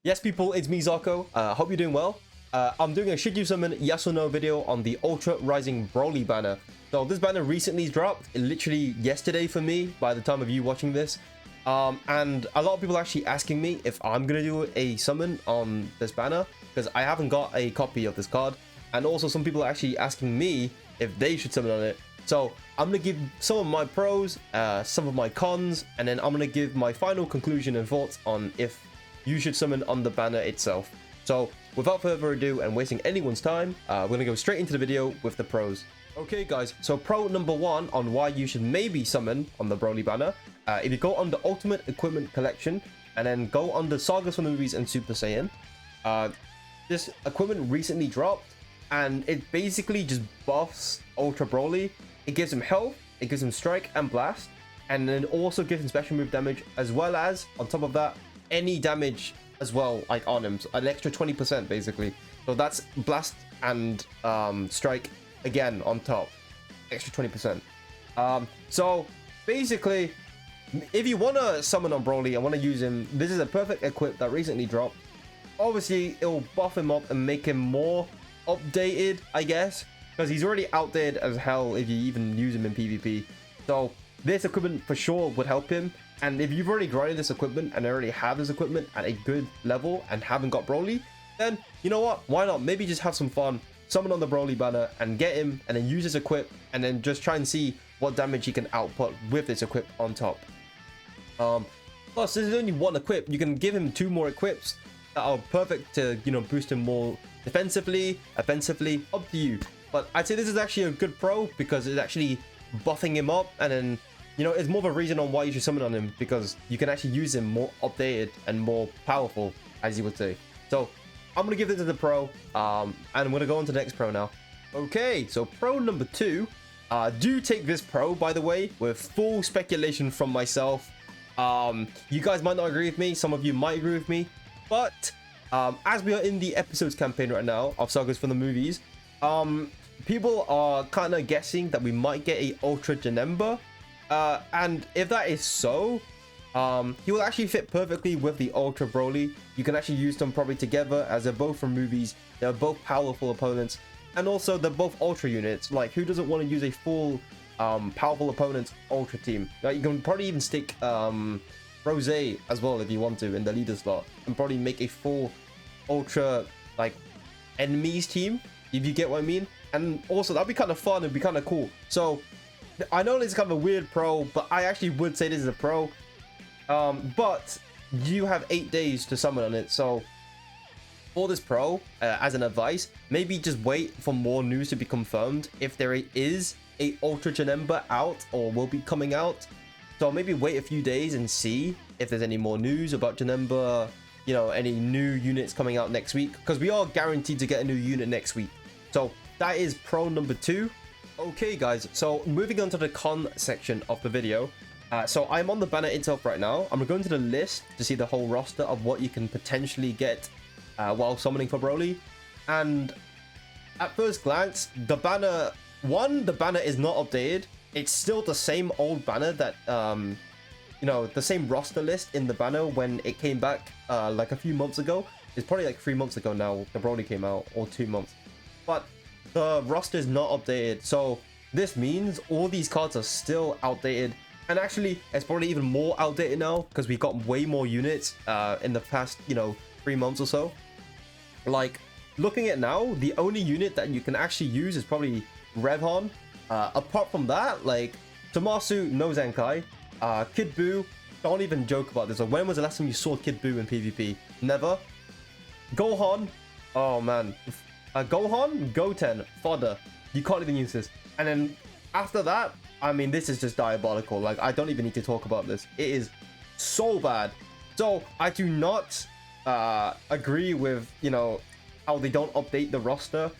Yes, people, it's me, Zarko. Hope you're doing well. I'm doing a should you summon yes or no video on the Ultra Rising Broly banner. So this banner recently dropped, literally yesterday for me, by the time of you watching this. And a lot of people are actually asking me if I'm going to do a summon on this banner, because I haven't got a copy of this card. And also some people are actually asking me if they should summon on it. So I'm going to give some of my pros, some of my cons, and then I'm going to give my final conclusion and thoughts on if you should summon on the banner itself. So without further ado and wasting anyone's time, we're going to go straight into the video with the pros. Okay guys, so pro number one on why you should maybe summon on the Broly banner. If you go on the Ultimate Equipment Collection and then go on the Sagas from the Movies and Super Saiyan, this equipment recently dropped and it basically just buffs Ultra Broly. It gives him health, it gives him strike and blast, and then also gives him special move damage, as well as on top of that any damage as well, like on him, so an extra 20% basically. So that's blast and strike again on top, extra 20%. So basically, if you want to summon on Broly and want to use him, this is a perfect equip that recently dropped. Obviously it'll buff him up and make him more updated, I guess, because he's already outdated as hell if you even use him in PvP. So this equipment for sure would help him. And if you've already grinded this equipment and already have this equipment at a good level and haven't got Broly, then you know what, why not maybe just have some fun, summon on the Broly banner and get him, and then use his equip, and then just try and see what damage he can output with this equip on top. Plus, this is only one equip. You can give him 2 more equips that are perfect to, you know, boost him more defensively, offensively, up to you. But I'd say this is actually a good pro because it's actually buffing him up, and then, you know, it's more of a reason on why you should summon on him, because you can actually use him more updated and more powerful, as you would say. So I'm gonna give this to the pro, and I'm gonna go on to the next pro now. Okay, so pro number 2. Do take this pro, by the way, with full speculation from myself. You guys might not agree with me, some of you might agree with me, but as we are in the episodes campaign right now of Sagas from the Movies, people are kind of guessing that we might get a Ultra Janemba. And if that is so, he will actually fit perfectly with the Ultra Broly. You can actually use them probably together, as they're both from movies. They're both powerful opponents, and also they're both Ultra units. Like, who doesn't want to use a full powerful opponent's Ultra team? Like, you can probably even stick Rose as well if you want to in the leader slot, and probably make a full Ultra like enemies team, if you get what I mean. And also that'd be kind of fun and be kind of cool. So I know this is kind of a weird pro, but I actually would say this is a pro. But you have 8 days to summon on it. So for this pro, as an advice, maybe just wait for more news to be confirmed if there is a Ultra Janemba out or will be coming out. So maybe wait a few days and see if there's any more news about Janemba, you know, any new units coming out next week, because we are guaranteed to get a new unit next week. So that is pro number 2. Okay guys, so moving on to the con section of the video. So I'm on the banner itself right now. I'm going to the list to see the whole roster of what you can potentially get while summoning for Broly. And at first glance, the banner is not updated. It's still the same old banner that you know, the same roster list in the banner when it came back like a few months ago. It's probably like 3 months ago now the Broly came out, or 2 months. But the roster is not updated, so this means all these cards are still outdated. And actually, it's probably even more outdated now because we got way more units in the past, you know, 3 months or so. Like, looking at now, the only unit that you can actually use is probably Revhon. Apart from that, like Tomasu no Zenkai, Kid Buu, don't even joke about this. Like, when was the last time you saw Kid Buu in PvP? Never. Gohan, oh man. Gohan, Goten, fodder. You can't even use this. And then after that, I mean, this is just diabolical. Like, I don't even need to talk about this. It is so bad. So I do not agree with, you know, how they don't update the roster.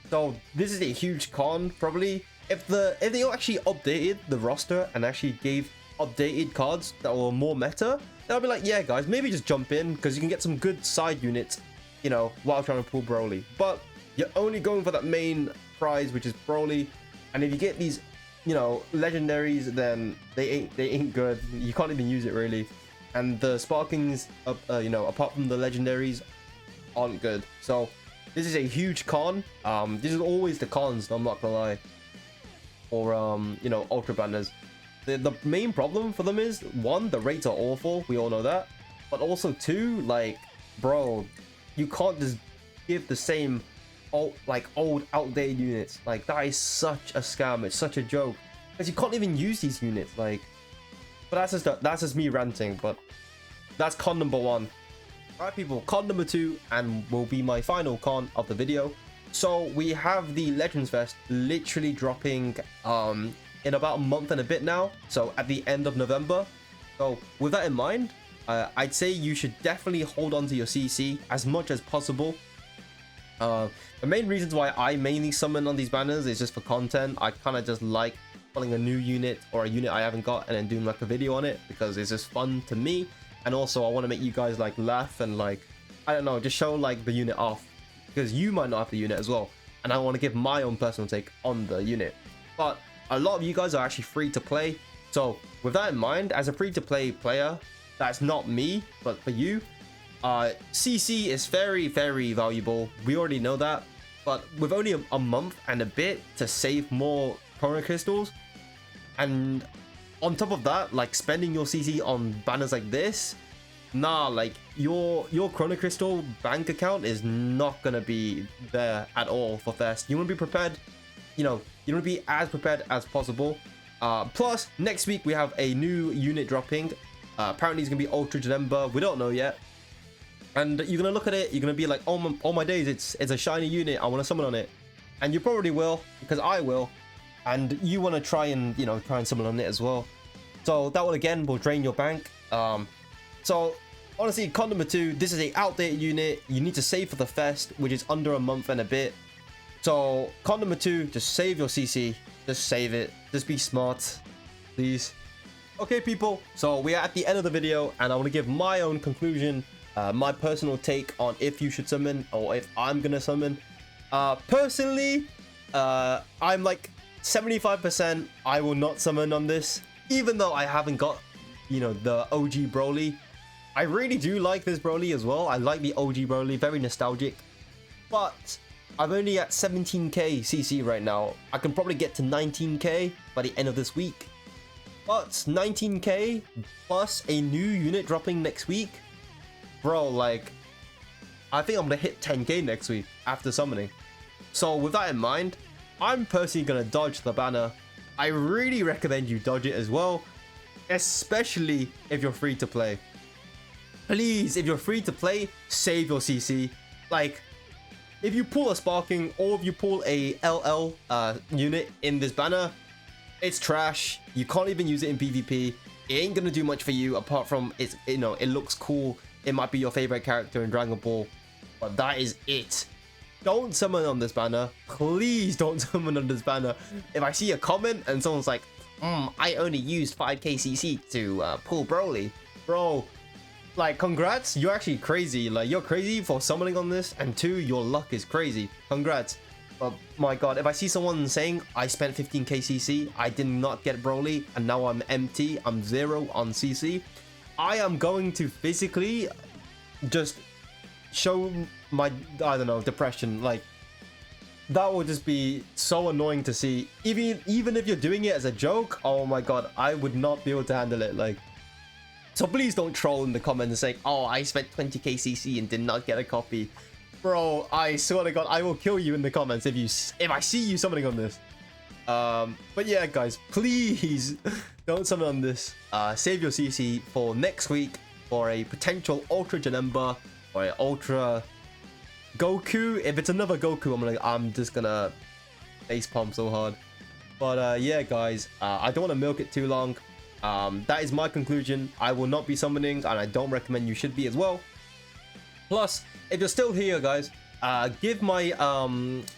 So this is a huge con, probably. If they actually updated the roster and actually gave updated cards that were more meta, then I'll be like, yeah guys, maybe just jump in, because you can get some good side units, you know, while trying to pull Broly. But you're only going for that main prize, which is Broly. And if you get these, you know, legendaries, then they ain't good. You can't even use it really. and the sparkings, you know, apart from the legendaries, aren't good. So this is a huge con. This is always the cons, I'm not gonna lie, or you know, ultra banners. The main problem for them is, one, the rates are awful, we all know that, but also two, like, bro, you can't just give the same old outdated units. Like, that is such a scam. It's such a joke, because you can't even use these units. Like, but that's just me ranting. But that's con number one. All right, people, con number two, and will be my final con of the video. So we have the Legends Fest literally dropping in about a month and a bit now, so at the end of November. So with that in mind, I'd say you should definitely hold on to your CC as much as possible. The main reasons why I mainly summon on these banners is just for content. I kind of just like pulling a new unit or a unit I haven't got and then doing like a video on it, because it's just fun to me. And also I want to make you guys like laugh and like, I don't know, just show like the unit off, because you might not have the unit as well, and I want to give my own personal take on the unit. But a lot of you guys are actually free to play, so with that in mind, as a free to play player, that's not me, but for you, CC is very, very valuable. We already know that, but with only a month and a bit to save more chronocrystals, and on top of that, like spending your CC on banners like this, nah, like your chronocrystal bank account is not gonna be there at all for Fest. You want to be prepared, you know, you want to be as prepared as possible. Plus next week we have a new unit dropping. Apparently it's gonna be Ultra Janemba, we don't know yet, and you're gonna look at it, you're gonna be like, oh my days, it's a shiny unit, I want to summon on it. And you probably will, because I will, and you want to try and, you know, try and summon on it as well. So that one again will drain your bank. So honestly, con number two, this is a outdated unit. You need to save for the Fest, which is under a month and a bit. So con number two, just save your CC, just save it, just be smart, please. Okay, people, so we are at the end of the video, and I want to give my own conclusion, my personal take on if you should summon or if I'm gonna summon. Personally, I'm like 75% I will not summon on this, even though I haven't got, you know, the OG BROLY. I really do like this BROLY as well. I like the OG BROLY, very nostalgic, but I'm only at 17k CC right now. I can probably get to 19k by the end of this week, but 19k plus a new unit dropping next week, bro, like, I think I'm gonna hit 10k next week after summoning. So with that in mind, I'm personally gonna dodge the banner. I really recommend you dodge it as well, especially if you're free to play. Please, if you're free to play, save your CC. Like, if you pull a sparking or if you pull a LL unit in this banner, it's trash. You can't even use it in PvP. It ain't gonna do much for you apart from it's, you know, it looks cool. It might be your favorite character in Dragon Ball, but that is it. Don't summon on this banner. Please don't summon on this banner. If I see a comment and someone's like, I only used 5k CC to pull BROLY, bro, like, congrats, you're actually crazy. Like, you're crazy for summoning on this, and two, your luck is crazy. Congrats. But my god, if I see someone saying I spent 15k CC, I did not get BROLY, and now I'm empty, I'm 0 on CC, I am going to physically just show my, I don't know, depression. Like, that will just be so annoying to see. Even if you're doing it as a joke, oh my god, I would not be able to handle it. Like, so please don't troll in the comments saying, oh, I spent 20k CC and did not get a copy. Bro, I swear to god, I will kill you in the comments if I see you summoning on this. But yeah, guys, please don't summon on this. Save your CC for next week for a potential Ultra Janemba or an Ultra Goku. If it's another Goku, I'm just gonna face palm so hard. But yeah, guys, I don't want to milk it too long. That is my conclusion. I will not be summoning, and I don't recommend you should be as well. Plus, if you're still here, guys, give my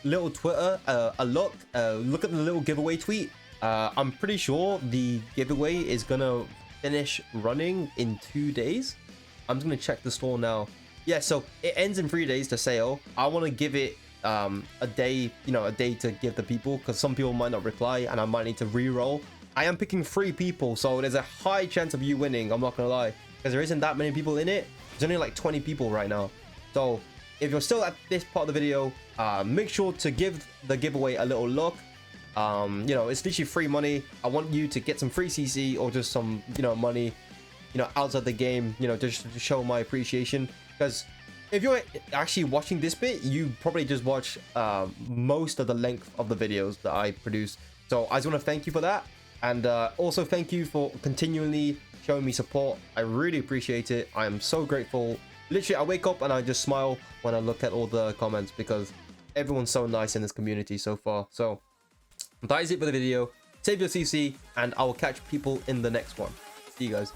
little Twitter a look. Look at the little giveaway tweet. I'm pretty sure the giveaway is gonna finish running in 2 days. I'm just gonna check the store now. Yeah, so it ends in 3 days to sale. I want to give it a day, a day to give the people, because some people might not reply and I might need to re-roll. I am picking 3 people, so there's a high chance of you winning, I'm not gonna lie. because there isn't that many people in it. There's only like 20 people right now. So if you're still at this part of the video, make sure to give the giveaway a little look. You know, it's literally free money. I want you to get some free CC or just some, you know, money, you know, outside the game, you know, just to show my appreciation. Because if you're actually watching this bit, you probably just watch most of the length of the videos that I produce. So I just want to thank you for that. And also thank you for continually showing me support. I really appreciate it. I am so grateful. Literally, I wake up and I just smile when I look at all the comments because everyone's so nice in this community so far. So that is it for the video. Save your CC and I will catch people in the next one. See you guys.